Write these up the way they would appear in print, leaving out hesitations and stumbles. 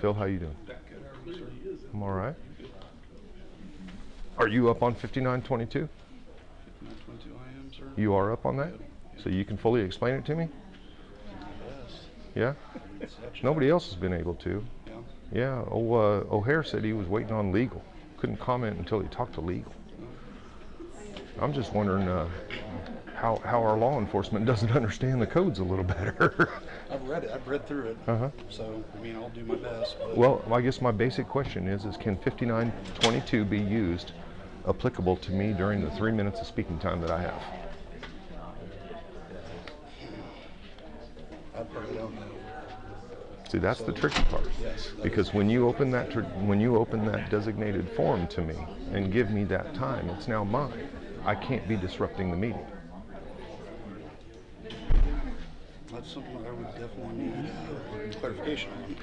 Phil, how you doing? I'm all right. Are you up on 5922? 5922 I am, sir. You are up on that? So you can fully explain it to me? Yes. Yeah? Nobody else has been able to. Yeah. Yeah, O'Hare said he was waiting on legal. Couldn't comment until he talked to legal. I'm just wondering how our law enforcement doesn't understand the codes a little better. I've read it. I've read through it. So, I mean, I'll do my best. Well, I guess my basic question is can 5922 be used applicable to me during the 3 minutes of speaking time that I have? I probably don't know. See, that's the tricky part. Yes. Because when you open that designated form to me and give me that time, it's now mine. I can't be disrupting the meeting. That's something that I would definitely need clarification on.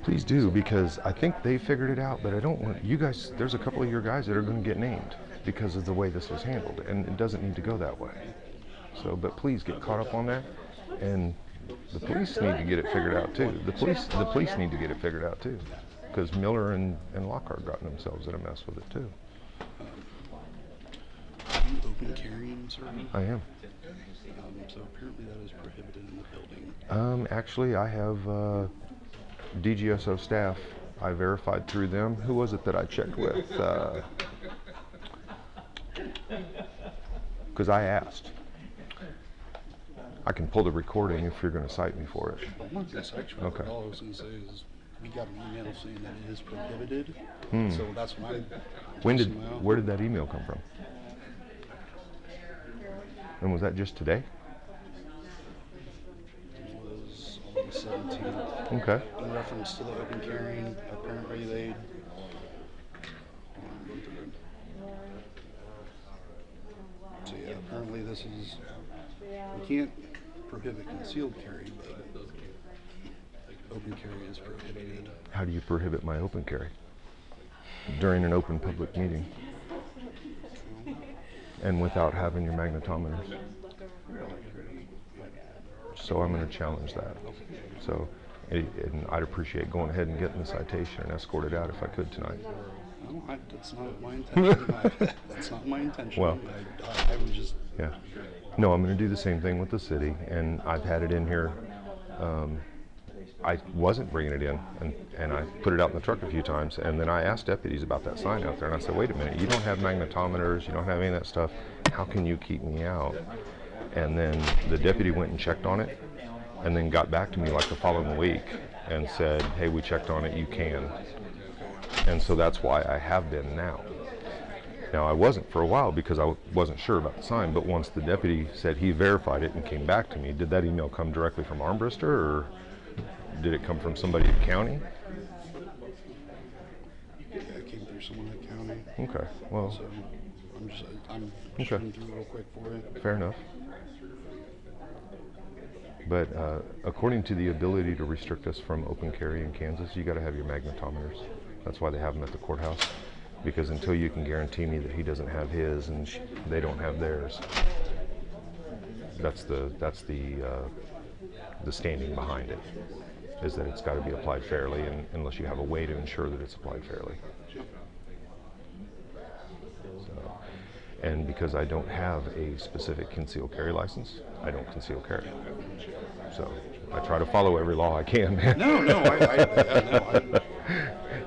Please do, because I think they figured it out, but I don't want you guys, there's a couple of your guys that are going to get named because of the way this was handled, and it doesn't need to go that way. So, but please get caught up on that, and the police need to get it figured out too. The police need to get it figured out too, because Miller and Lockhart gotten themselves in a mess with it too. Are you open carrying, sir? I am. So apparently that is prohibited in the building. Actually, I have DGSO staff. I verified through them. Who was it that I checked with? Because I asked. I can pull the recording if you're going to cite me for it. I'm not going to cite you. Okay. All I was going to say is we got an email saying that it is prohibited. So that's what I'm. Where did that email come from? And was that just today? It was on the 17th. Okay. In reference to the open carrying, apparently they. So yeah, apparently this is. We can't prohibit concealed carry, but open carry is prohibited. How do you prohibit my open carry? During an open public meeting. And without having your magnetometers. So I'm going to challenge that. So, and I'd appreciate going ahead and getting the citation and escort it out if I could tonight. No, that's not my intention. That's not my intention. Well, I would just. Yeah. No, I'm going to do the same thing with the city, and I've had it in here. I wasn't bringing it in, and I put it out in the truck a few times, and then I asked deputies about that sign out there, and I said, wait a minute, you don't have magnetometers, you don't have any of that stuff, how can you keep me out? And then the deputy went and checked on it, and then got back to me like the following week and said, hey, we checked on it, you can. And so that's why I have been now. Now, I wasn't for a while because I wasn't sure about the sign, but once the deputy said he verified it and came back to me, did that email come directly from Armbruster, or did it come from somebody at county? Yeah, it came through someone at county. Okay, well. So I'm just running through real quick for you. Fair enough. But according to the ability to restrict us from open carry in Kansas, you got to have your magnetometers. That's why they have them at the courthouse. Because until you can guarantee me that he doesn't have his and they don't have theirs, that's the standing behind it, is that it's got to be applied fairly, and unless you have a way to ensure that it's applied fairly. So, and because I don't have a specific concealed carry license, I don't conceal carry. So I try to follow every law I can, man. No,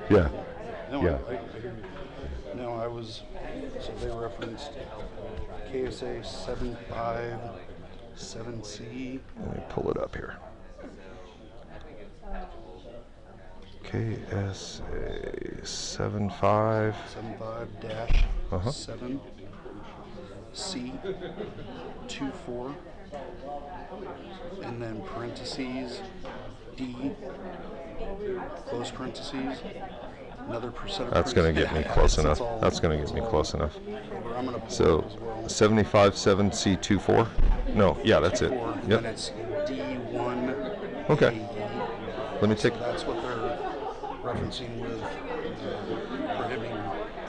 Yeah. No, Yeah. No, I was. So they referenced KSA 757C. Let me pull it up here. KSA 75. 75-7 C24, and then parentheses D, close parentheses. Another percent. That's going to get me close enough. That's going to get me close enough. So 75-7C24. No, yeah, that's it. Yep. And it's D1. Okay. Let me take. So that's what they're referencing with prohibiting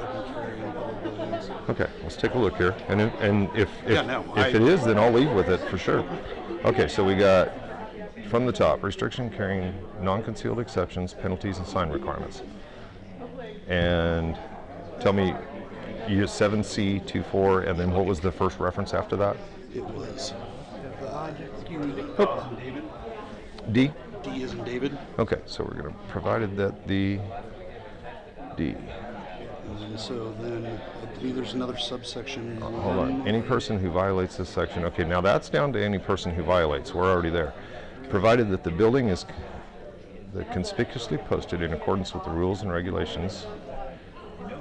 open carry in public buildings. Okay, let's take a look here. And if Yeah, no, it is, then I'll leave with it for sure. Okay, so we got from the top, restriction carrying non-concealed exceptions, penalties, and sign requirements. And tell me, you used 7C24, and then what was the first reference after that? It was D? D as in David. Okay, so we're going to, provided that the D. And so then I believe there's another subsection. Hold on. Any person who violates this section. Okay, now that's down to any person who violates. We're already there. Provided that the building is conspicuously posted in accordance with the rules and regulations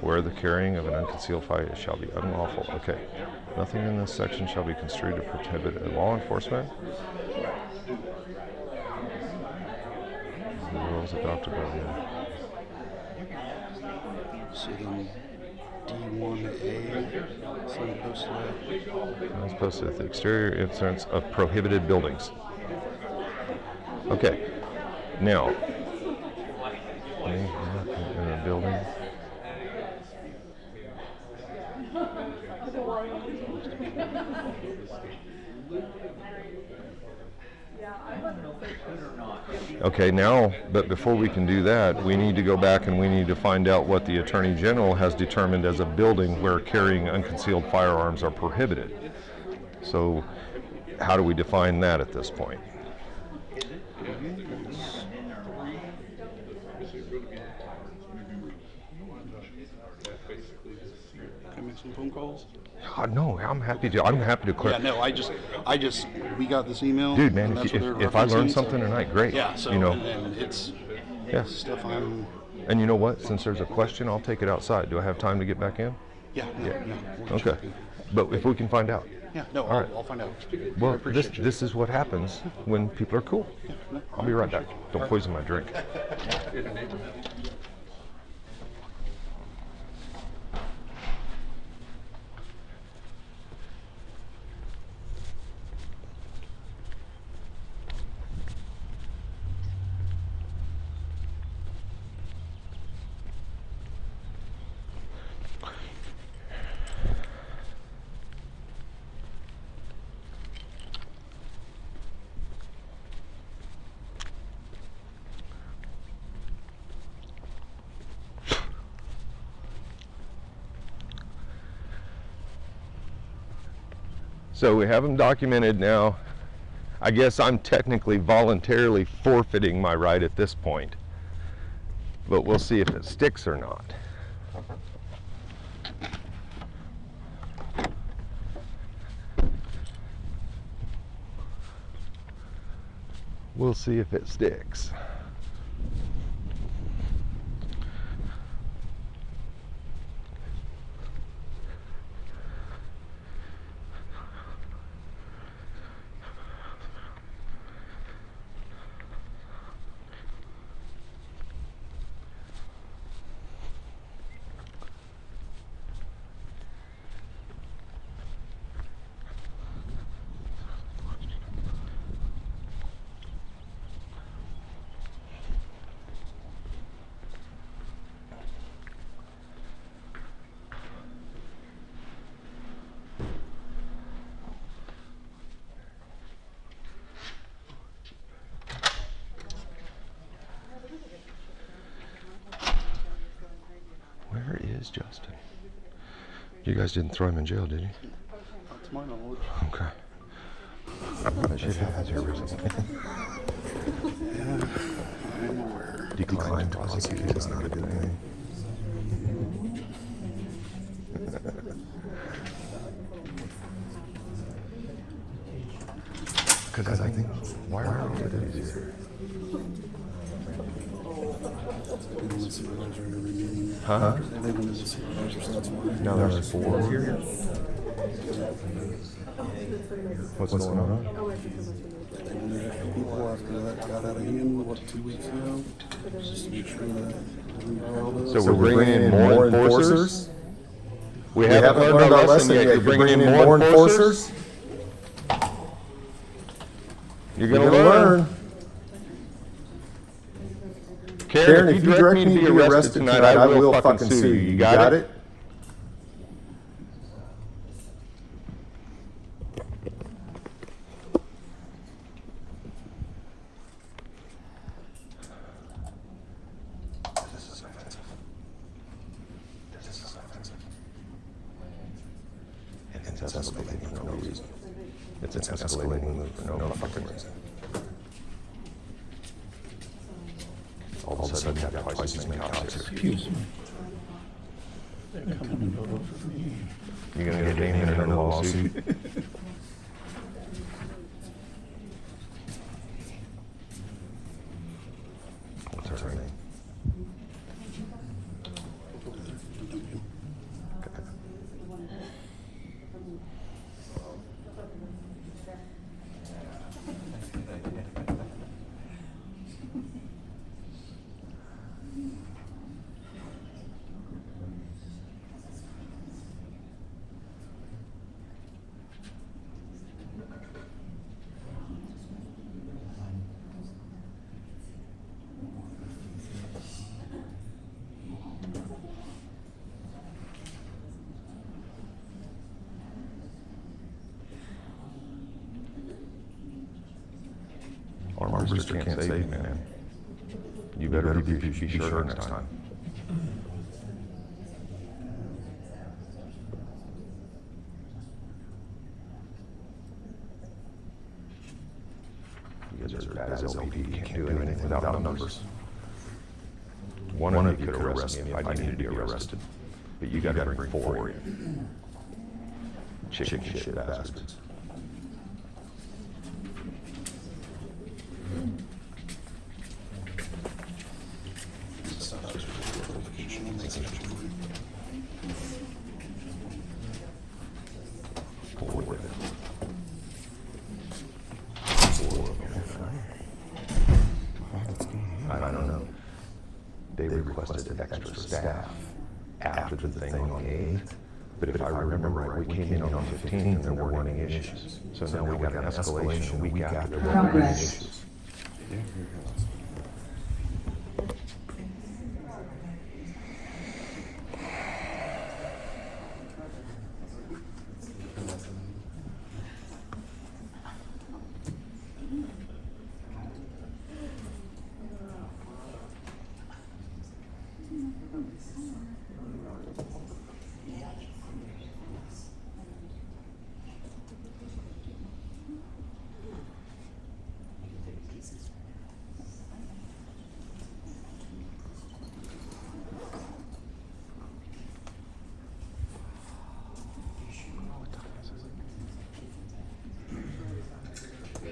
where the carrying of an unconcealed fire shall be unlawful. Okay. Nothing in this section shall be construed to prohibit law enforcement. The rules adopted by the... So then D1A, sign posted at. It's posted at the exterior entrance of prohibited buildings. Okay. Now, in a building. Okay, now, but before we can do that, we need to go back and we need to find out what the Attorney General has determined as a building where carrying unconcealed firearms are prohibited. So, how do we define that at this point? Can I make some phone calls? No, I'm happy to. I'm happy to clear. Yeah, no, I just, we got this email. Dude, man, and that's if, what they're if I learned referencing, something so- tonight, great. Yeah, so, you know, and it's yeah. stuff I'm, And you know what? Since there's a question, I'll take it outside. Do I have time to get back in? yeah, no, Yeah. no. we're Okay. checking. But if we can find out. Yeah, no, All right. I'll find out. I Well, appreciate you. this is what happens when people are cool. No, I'll be right back. Don't poison my drink. So we have them documented now. I guess I'm technically voluntarily forfeiting my right at this point. But we'll see if it sticks or not. We'll see if it sticks. Where is Justin? You guys didn't throw him in jail, did you? Not to my knowledge. Okay. That shit happens here recently. Yeah, I'm aware. Declined to prosecute is not a good thing. Because I think, why are all the deputies here? They want a supervisor in every meeting. Huh? They want a supervisor, so that's why. Now there's 4 here. What's going on? They wanted to have people after that got out of hand, what, 2 weeks ago? Just to make sure that we follow those. So we're bringing in more enforcers? We haven't learned our lesson yet. You're bringing in more enforcers? You're You're gonna gonna learn. learn. Karen, if you direct me to be arrested tonight, I will fucking sue you. You got it? it's an escalating move for no fucking reason. All of a sudden, you got twice as many cops here. Excuse me. They're coming to vote for me. You're gonna get Damien in a lawsuit. What's her name? Armbrister can't save you, man. You better be sure next time. You guys are as bad as LPD. You can't do anything without the numbers. One of you could arrest me if I needed to be arrested. But you gotta bring 4 in. Chicken shit bastards. I don't know. They requested extra staff after the thing on the 8th. But if I remember right, we came in on the 15th and there weren't any issues. So now we got an escalation a week after there weren't any issues.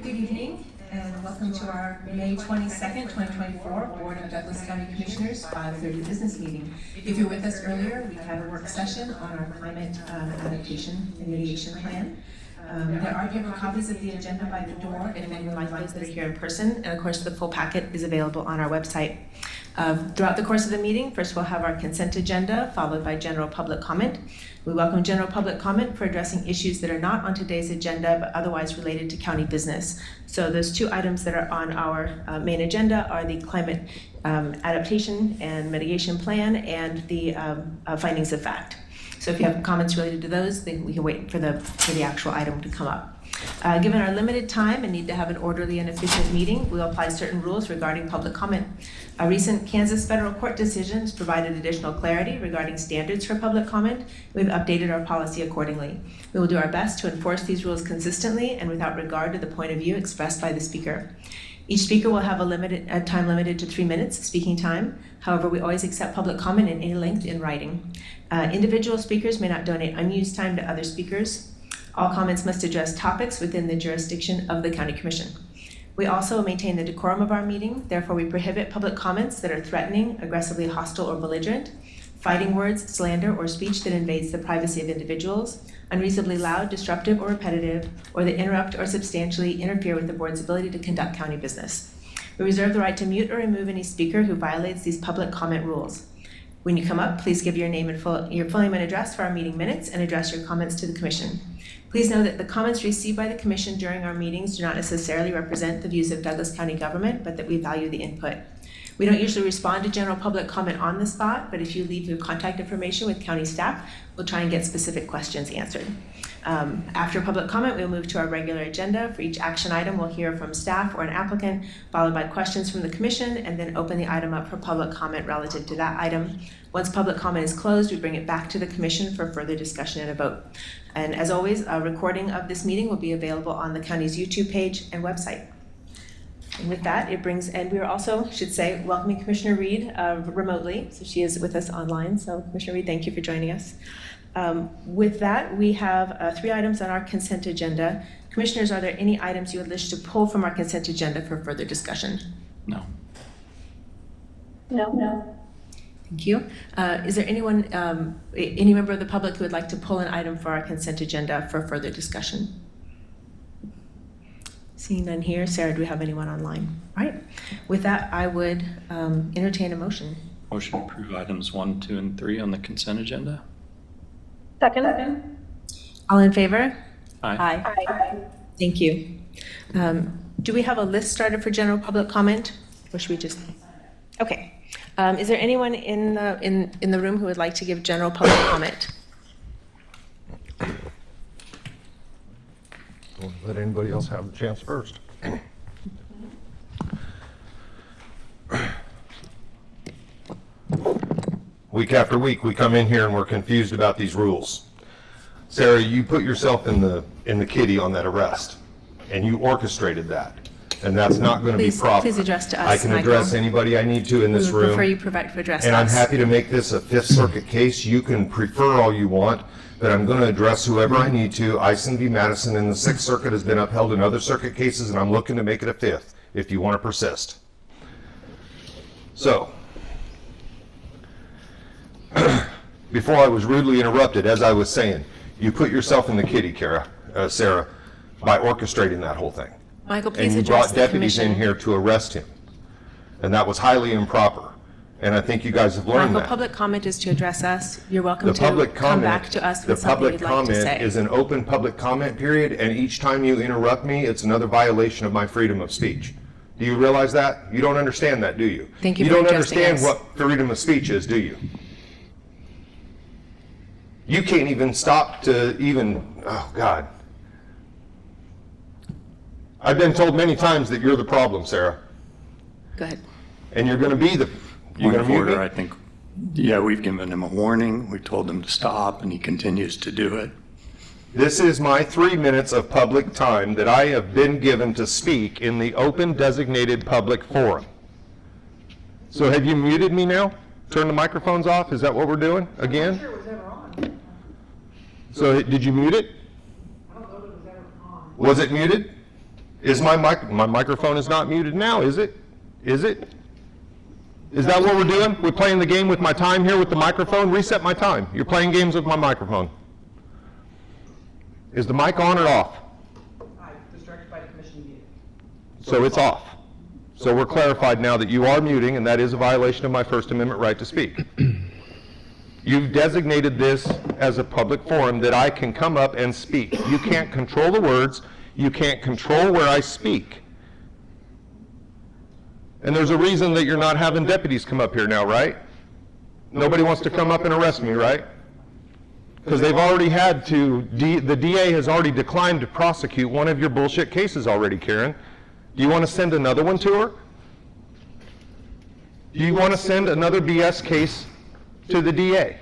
Good evening and welcome to our May 22nd, 2024 Board of Douglas County Commissioners 5:30 business meeting. If you were with us earlier, we had a work session on our climate adaptation and mitigation plan. There are different copies of the agenda by the door if anyone would like that are here in person, and of course the full packet is available on our website. Throughout the course of the meeting, first we'll have our consent agenda, followed by general public comment. We welcome general public comment for addressing issues that are not on today's agenda but otherwise related to county business. So those 2 items that are on our main agenda are the climate adaptation and mitigation plan and the findings of fact. So if you have comments related to those, then we can wait for the actual item to come up. Given our limited time and need to have an orderly and efficient meeting, we will apply certain rules regarding public comment. A recent Kansas federal court decision has provided additional clarity regarding standards for public comment. We've updated our policy accordingly. We will do our best to enforce these rules consistently and without regard to the point of view expressed by the speaker. Each speaker will have a time limited to 3 minutes speaking time. However, we always accept public comment in any length in writing. Individual speakers may not donate unused time to other speakers. All comments must address topics within the jurisdiction of the County Commission. We also maintain the decorum of our meeting. Therefore, we prohibit public comments that are threatening, aggressively hostile, or belligerent, fighting words, slander, or speech that invades the privacy of individuals, unreasonably loud, disruptive, or repetitive, or that interrupt or substantially interfere with the board's ability to conduct county business. We reserve the right to mute or remove any speaker who violates these public comment rules. When you come up, please give your name and your full name and address for our meeting minutes and address your comments to the Commission. Please know that the comments received by the Commission during our meetings do not necessarily represent the views of Douglas County government, but that we value the input. We don't usually respond to general public comment on the spot, but if you leave your contact information with county staff, we'll try and get specific questions answered. After public comment, we'll move to our regular agenda. For each action item, we'll hear from staff or an applicant, followed by questions from the commission, and then open the item up for public comment relative to that item. Once public comment is closed, we bring it back to the commission for further discussion and a vote. And as always, a recording of this meeting will be available on the county's YouTube page and website. And with that, and we are also, should say, welcoming Commissioner Reed remotely. So she is with us online. So Commissioner Reed, thank you for joining us. With that, we have 3 items on our consent agenda. Commissioners, are there any items you would wish to pull from our consent agenda for further discussion? No. No. Thank you. Is there anyone, any member of the public who would like to pull an item for our consent agenda for further discussion? Seeing none here. Sarah, do we have anyone online? All right. With that, I would entertain a motion. Motion to approve items 1, 2, and 3 on the consent agenda. Second. All in favor? Aye. Aye. Thank you. Do we have a list started for general public comment? Or should we just? Okay. Is there anyone in the room who would like to give general public comment? Don't let anybody else have the chance first. Week after week, we come in here and we're confused about these rules. Sarah, you put yourself in the kitty on that arrest, and you orchestrated that, and that's not going to be proper. Please address to us, I can Michael. address anybody I need to in this We would room. prefer you address us. And I'm happy to make this a Fifth Circuit case. You can prefer all you want, but I'm going to address whoever I need to. Ison v. Madison in the Sixth Circuit has been upheld in other circuit cases, and I'm looking to make it a fifth, if you want to persist. So, before I was rudely interrupted, as I was saying, you put yourself in the kitty, Sarah, by orchestrating that whole thing. Michael, And please you address brought the deputies in commission. here to arrest him, and that was highly improper. And I think you guys have learned Michael, that. public comment is to address us. You're welcome The to public come comment, back to us the with something public you'd like to comment say. is an open public comment period, and each time you interrupt me, it's another violation of my freedom of speech. Do you realize that? You don't understand that, do you? Thank you You for don't addressing understand us. what freedom of speech is, do you? You can't even stop to even, oh God. I've been told many times that you're the problem, Sarah, Go ahead. and you're going to be the, you're Point going of to mute me? order, I think, yeah, we've given him a warning. We told him to stop, and he continues to do it. This is my 3 minutes of public time that I have been given to speak in the open designated public forum. So have you muted me now? Turn the microphones off? Is that what we're doing again? I'm not sure it was ever on. So did you mute it? I don't know if it was ever on. Was it muted? Is my microphone is not muted now, is it? Is it? Is that what we're doing? We're playing the game with my time here with the microphone? Reset my time. You're playing games with my microphone. Is the mic on or off? I was directed by the commission to mute. So it's off. So we're clarified now that you are muting, and that is a violation of my First Amendment right to speak. You've designated this as a public forum that I can come up and speak. You can't control the words. You can't control where I speak. And there's a reason that you're not having deputies come up here now, right? Nobody wants to come up and arrest me, right? Because they've already had to, the DA has already declined to prosecute one of your bullshit cases already, Karen. Do you want to send another one to her? Do you want to send another BS case to the DA?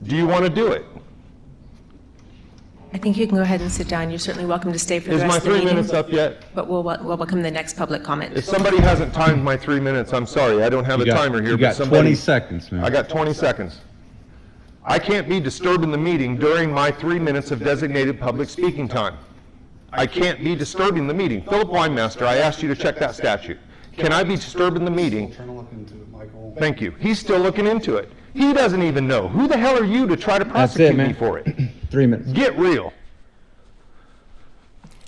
Do you want to do it? I think you can go ahead and sit down. You're certainly welcome to stay for the Is my rest of the 3 meeting. minutes up yet? But we'll welcome the next public comment. If somebody hasn't timed my 3 minutes, I'm sorry, I don't have a timer here. You but got somebody- 20 seconds, man. I got 20 seconds. I can't be disturbing the meeting during my 3 minutes of designated public speaking time. I can't be disturbing the meeting. Philip Weinmaster, I asked you to check that statute. Can I be disturbing the meeting? Trying to look into it, Michael. Thank you. He's still looking into it. He doesn't even know. Who the hell are you to try to That's prosecute it, me man. for it? 3 minutes. Get real.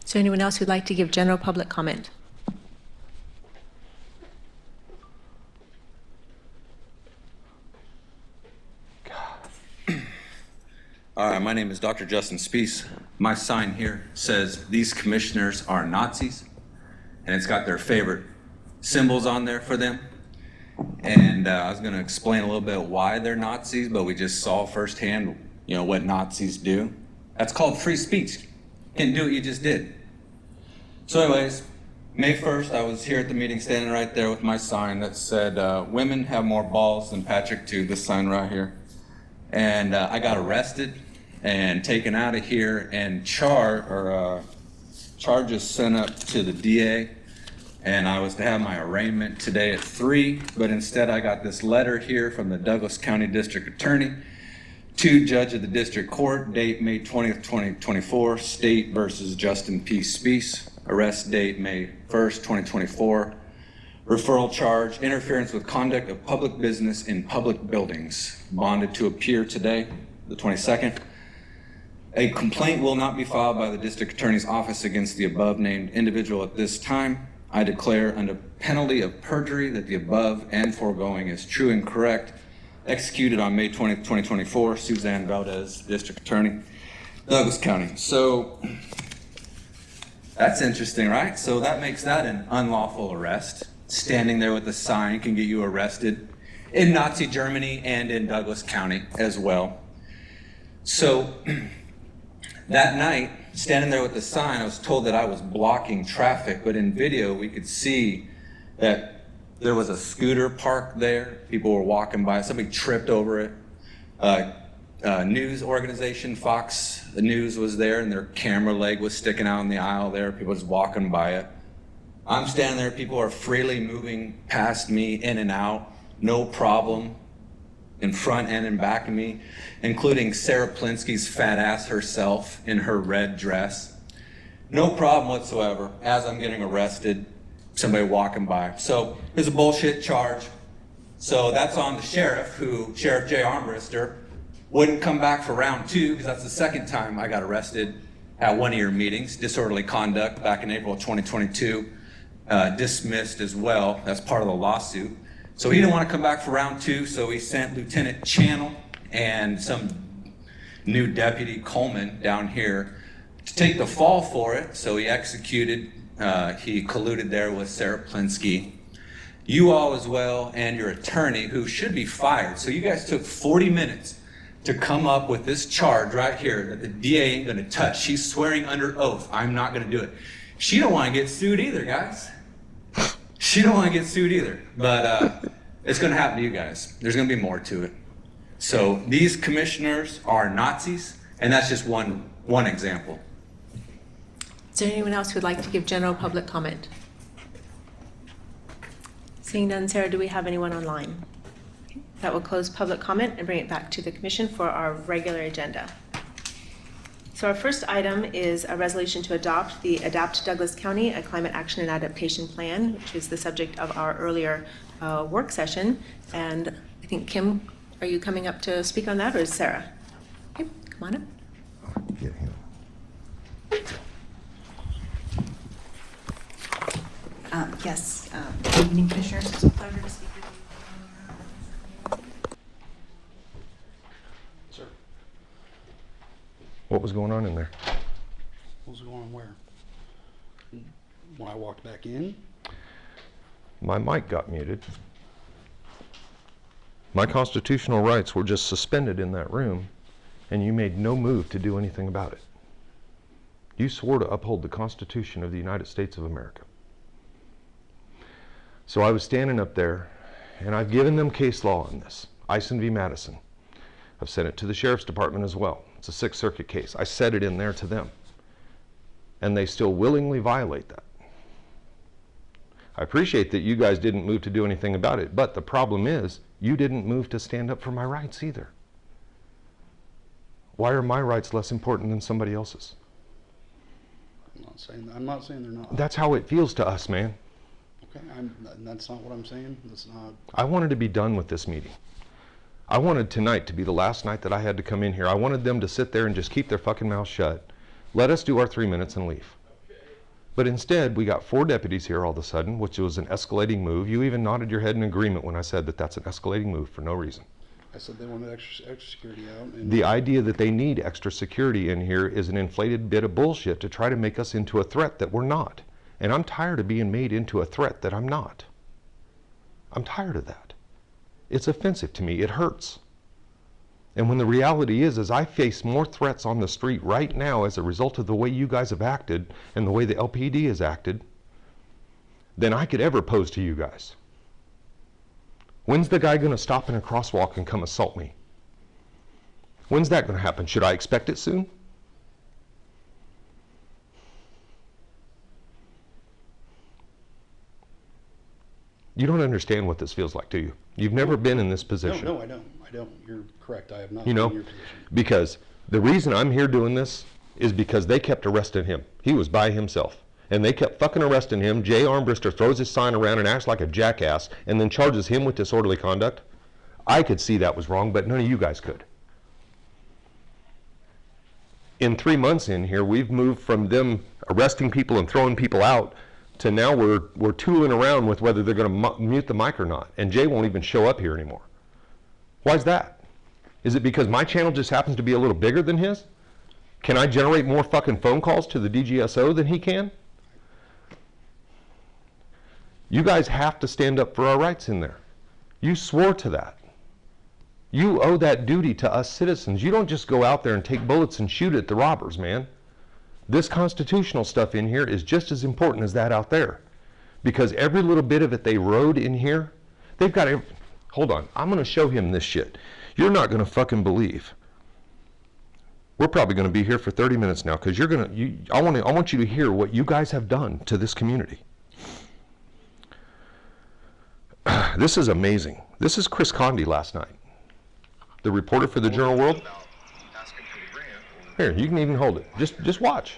Is there anyone else who'd like to give general public comment? My name is Dr. Justin Spees. My sign here says these commissioners are Nazis, and it's got their favorite symbols on there for them. And I was going to explain a little bit why they're Nazis, but we just saw firsthand, what Nazis do. That's called free speech. You can't do what you just did. So anyways, May 1st, I was here at the meeting standing right there with my sign that said, women have more balls than Patrick too, this sign right here. And I got arrested and taken out of here and charges sent up to the DA. And I was to have my arraignment today at 3, but instead I got this letter here from the Douglas County District Attorney to Judge of the District Court, date May 20th, 2024, State versus Justin P. Speece, arrest date May 1st, 2024, referral charge, interference with conduct of public business in public buildings, bonded to appear today, the 22nd. A complaint will not be filed by the District Attorney's Office against the above named individual at this time. I declare under penalty of perjury that the above and foregoing is true and correct. Executed on May 20th, 2024, Suzanne Valdez, District Attorney, Douglas County. So that's interesting, right? So that makes that an unlawful arrest. Standing there with a sign can get you arrested in Nazi Germany and in Douglas County as well. So that night, standing there with the sign, I was told that I was blocking traffic, but in video we could see that there was a scooter parked there. People were walking by. Somebody tripped over it. News organization, Fox News was there, and their camera leg was sticking out in the aisle there. People just walking by it. I'm standing there. People are freely moving past me, in and out, no problem, in front and in back of me, including Sarah Plinsky's fat ass herself in her red dress. No problem whatsoever. As I'm getting arrested, somebody walking by. So there's a bullshit charge. So that's on the sheriff, Sheriff Jay Armbruster, wouldn't come back for round 2, because that's the second time I got arrested at one of your meetings. Disorderly conduct back in April of 2022, dismissed as well. That's part of the lawsuit. So he didn't want to come back for round 2, so he sent Lieutenant Channel and some new deputy, Coleman, down here to take the fall for it. So he executed, he colluded there with Sarah Plinsky. You all as well, and your attorney, who should be fired. So you guys took 40 minutes to come up with this charge right here that the DA ain't gonna touch. She's swearing under oath, I'm not gonna do it. She don't wanna get sued either, guys. She don't want to get sued either, but it's going to happen to you guys. There's going to be more to it. So these commissioners are Nazis, and that's just one example. Is there anyone else who would like to give general public comment? Seeing none, Sarah, do we have anyone online? Okay. That will close public comment and bring it back to the commission for our regular agenda. So our first item is a resolution to adopt the Adapt Douglas County, a Climate Action and Adaptation Plan, which is the subject of our earlier work session. And I think, Kim, are you coming up to speak on that, or is Sarah? Okay, come on up. Get him. Yes, good evening, Commissioners. It's a pleasure to speak with you. Sir, What was going on in there? what was going on where? When I walked back in? My mic got muted. My constitutional rights were just suspended in that room, and you made no move to do anything about it. You swore to uphold the Constitution of the United States of America. So I was standing up there, and I've given them case law on this. Ison v. Madison. I've sent it to the Sheriff's Department as well. It's a Sixth Circuit case. I set it in there to them, and they still willingly violate that. I appreciate that you guys didn't move to do anything about it, but the problem is you didn't move to stand up for my rights either. Why are my rights less important than somebody else's? I'm not saying they're not. That's how it feels to us, man. Okay, that's not what I'm saying. That's not. I wanted to be done with this meeting. I wanted tonight to be the last night that I had to come in here. I wanted them to sit there and just keep their fucking mouth shut. Let us do our 3 minutes and leave. But instead, we got 4 deputies here all of a sudden, which was an escalating move. You even nodded your head in agreement when I said that that's an escalating move for no reason. I said they wanted extra security out. And The idea that they need extra security in here is an inflated bit of bullshit to try to make us into a threat that we're not. And I'm tired of being made into a threat that I'm not. I'm tired of that. It's offensive to me. It hurts. And when the reality is I face more threats on the street right now as a result of the way you guys have acted and the way the LPD has acted than I could ever pose to you guys. When's the guy going to stop in a crosswalk and come assault me? When's that going to happen? Should I expect it soon? You don't understand what this feels like, do you? You've never been in this position. No, I don't. You're correct. I have not You been know, in your position. because the reason I'm here doing this is because they kept arresting him. He was by himself. And they kept fucking arresting him. Jay Armbrister throws his sign around and acts like a jackass and then charges him with disorderly conduct. I could see that was wrong, but none of you guys could. In 3 months in here, we've moved from them arresting people and throwing people out to now we're tooling around with whether they're going to mute the mic or not. And Jay won't even show up here anymore. Why is that? Is it because my channel just happens to be a little bigger than his? Can I generate more fucking phone calls to the DGSO than he can? You guys have to stand up for our rights in there. You swore to that. You owe that duty to us citizens. You don't just go out there and take bullets and shoot at the robbers, man. This constitutional stuff in here is just as important as that out there. Because every little bit of it they wrote in here, they've got every, hold on, I'm going to show him this shit. You're not going to fucking believe. We're probably going to be here for 30 minutes now because you're going to, I want you to hear what you guys have done to this community. This is amazing. This is Chris Condi last night, the reporter for the Journal World. Here, you can even hold it. Just watch.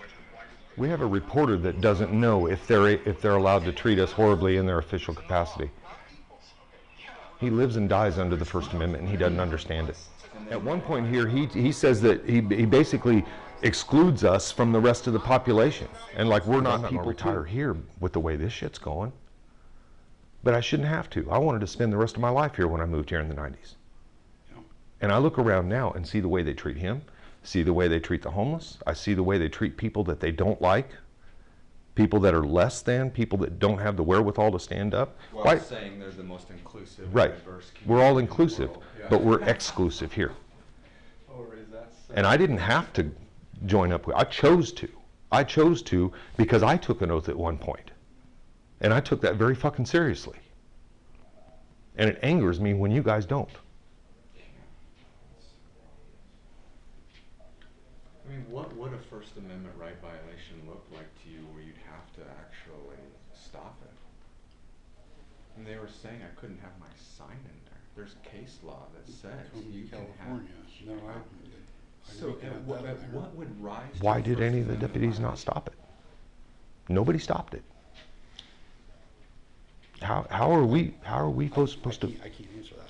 We have a reporter that doesn't know if they're allowed to treat us horribly in their official capacity. He lives and dies under the First Amendment, and he doesn't understand it. At one point here, he says that he basically excludes us from the rest of the population, and like we're not people retire here with the way this shit's going. But I shouldn't have to. I wanted to spend the rest of my life here when I moved here in the 90s. And I look around now and see the way they treat him, see the way they treat the homeless. I see the way they treat people that they don't like, people that are less than, people that don't have the wherewithal to stand up. Well, saying they're the most inclusive, right. Diverse community. We're all inclusive, Yeah. but we're exclusive here. Or is that so? And I didn't have to join up with, I chose to. I chose to because I took an oath at one point. And I took that very fucking seriously. And it angers me when you guys don't. I mean, what would a First Amendment right violation look like to you where you'd have to actually stop it? And they were saying I couldn't have my sign in there. There's case law that says you can have. No, So what would rise? Why did any of the deputies not stop it? Nobody stopped it. How are we supposed to? I can't answer that.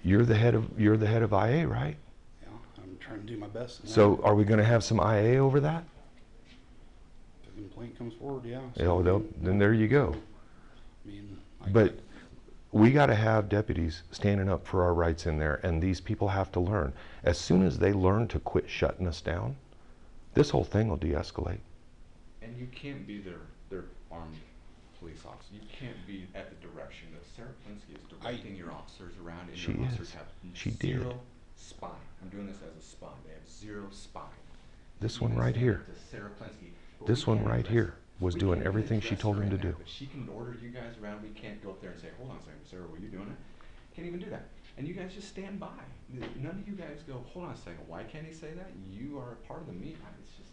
You're the head of IA, right? Yeah, I'm trying to do my best. So are we going to have some IA over that? If the complaint comes forward, yeah. Oh, then there you go. I mean, But we got to have deputies standing up for our rights in there, and these people have to learn. As soon as they learn to quit shutting us down, this whole thing will de-escalate. And you can't be their armed police officer. You can't be at the direction that Sarah Plinsky is directing your officers around, and She your officers is. have She zero did. spine. I'm doing this as a spy. They have zero spine. This You one can right stand here. up to Sarah Plinsky, but This we one can't right arrest here her. was We doing can't everything she arrest told her him to right now, do. But she can order you guys around. We can't go up there and say, hold on a second, Sarah, were you doing it? Can't even do that. And you guys just stand by. None of you guys go, hold on a second, why can't he say that? You are a part of the meeting. It's just.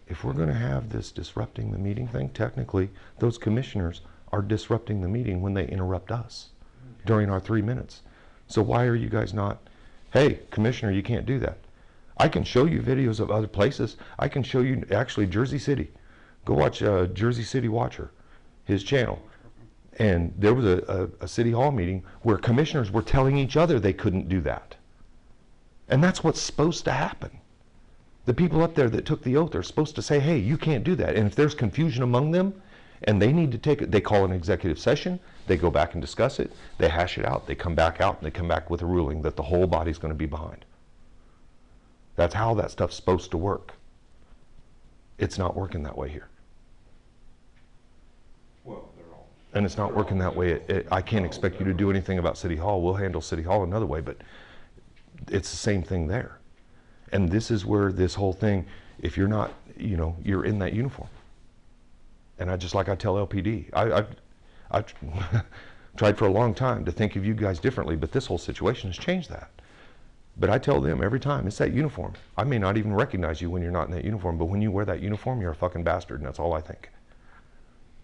If we're going to have this disrupting the meeting thing, technically, those commissioners are disrupting the meeting when they interrupt us during our 3 minutes. So why are you guys not, hey, Commissioner, you can't do that. I can show you videos of other places. I can show you, actually, Jersey City. Go watch Jersey City Watcher, his channel. And there was a city hall meeting where commissioners were telling each other they couldn't do that. And that's what's supposed to happen. The people up there that took the oath are supposed to say, hey, you can't do that. And if there's confusion among them and they need to take it, they call an executive session, they go back and discuss it, they hash it out, they come back out, and they come back with a ruling that the whole body's going to be behind. That's how that stuff's supposed to work. It's not working that way here. Well, they're all And it's not working that way. I can't expect you to do anything about City Hall. We'll handle City Hall another way, but it's the same thing there. And this is where this whole thing, if you're not, you know, you're in that uniform. And I just, like I tell LPD, I've tried for a long time to think of you guys differently, but this whole situation has changed that. But I tell them every time, it's that uniform. I may not even recognize you when you're not in that uniform, but when you wear that uniform, you're a fucking bastard, and that's all I think.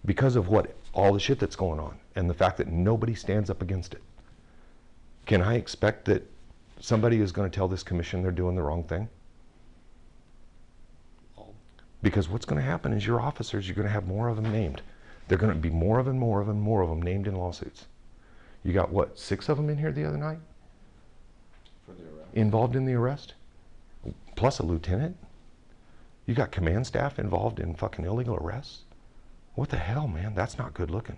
Because of all the shit that's going on, and the fact that nobody stands up against it. Can I expect that somebody is going to tell this commission they're doing the wrong thing? Because what's going to happen is your officers, you're going to have more of them named. They're going to be more of them named in lawsuits. You got what, 6 of them in here the other night? For the arrest. Involved in the arrest? Plus a lieutenant? You got command staff involved in fucking illegal arrests? What the hell, man? That's not good looking.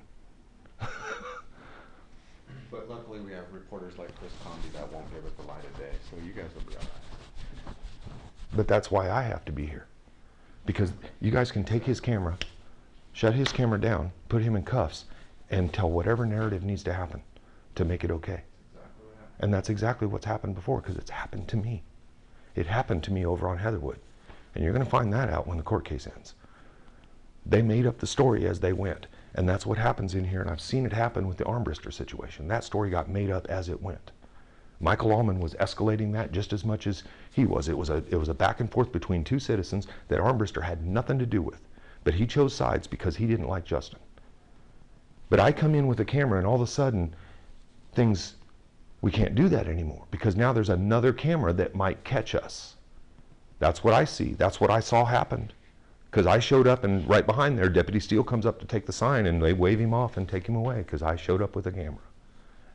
But luckily we have reporters like Chris Comby that won't give it the light of day, so you guys will be all right. But that's why I have to be here. Because you guys can take his camera, shut his camera down, put him in cuffs, and tell whatever narrative needs to happen to make it okay. Exactly what happened. And that's exactly what's happened before, because it's happened to me. It happened to me over on Heatherwood. And you're going to find that out when the court case ends. They made up the story as they went. And that's what happens in here, and I've seen it happen with the Armbruster situation. That story got made up as it went. Michael Allman was escalating that just as much as he was. It was a back and forth between 2 citizens that Armbruster had nothing to do with. But he chose sides because he didn't like Justin. But I come in with a camera, and all of a sudden, we can't do that anymore, because now there's another camera that might catch us. That's what I see. That's what I saw happened. Because I showed up, and right behind there, Deputy Steele comes up to take the sign, and they wave him off and take him away because I showed up with a camera.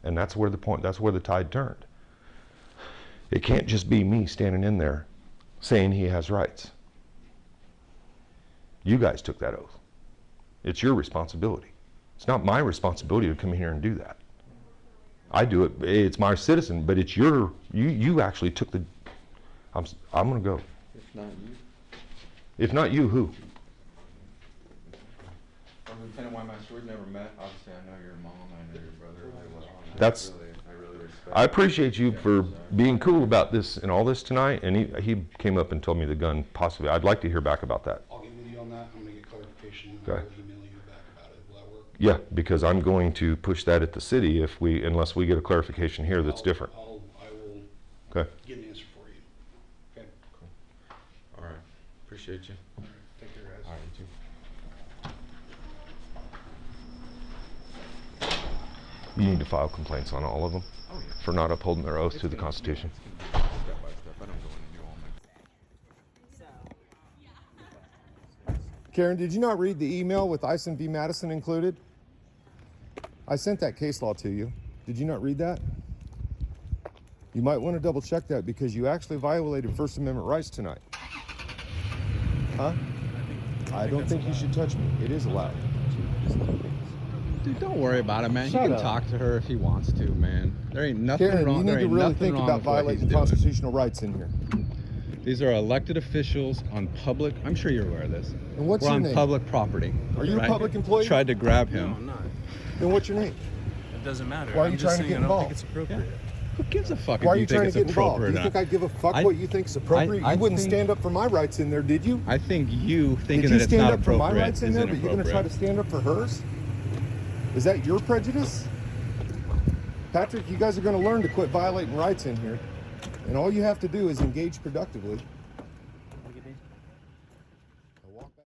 And that's where the tide turned. It can't just be me standing in there saying he has rights. You guys took that oath. It's your responsibility. It's not my responsibility to come in here and do that. I do it, it's my citizen, but it's you actually took the, I'm gonna go. If not you. If not you, who? Lieutenant Weinmaster, we've never met. Obviously, I know your mom, I know your brother really well. I really respect. I appreciate you for being cool about this and all this tonight, and he came up and told me the gun possibly. I'd like to hear back about that. I'll get with you on that. I'm gonna get clarification. Okay. I'll email you back about it. Will that work? Yeah, because I'm going to push that at the city unless we get a clarification here that's different. I will Okay. get an answer for you. Okay. All right. Appreciate you. All right. Take care, guys. All right, you too. You need to file complaints on all of them for not upholding their oath to the Constitution. Step by step. I don't go into all my. Karen, did you not read the email with Ison v. Madison included? I sent that case law to you. Did you not read that? You might want to double check that because you actually violated First Amendment rights tonight. Huh? I don't think you should touch me. It is allowed. Dude, don't worry about it, man. Shut he can up. talk to her if he wants to, man. There ain't nothing Karen, wrong. you There need to ain't really nothing think wrong about with what he's violating doing. constitutional rights in here. These are elected officials on public. I'm sure you're aware of this. And what's We're your on name? public property. Are you right? a public employee? Tried to grab him. No, I'm not. Then what's your name? It doesn't matter. Why are I'm you just trying to saying get I don't think involved? it's appropriate. Who gives a fuck Why are if you you think trying it's to get involved? Do appropriate? you think I give a fuck I- what you think's appropriate? I You wouldn't think- stand up for my rights in there, did you? I think you thinking Did you that it's stand not up for my appropriate rights in is there, but you're going to try to inappropriate. stand up for hers? Is that your prejudice? Patrick, you guys are going to learn to quit violating rights in here. And all you have to do is engage productively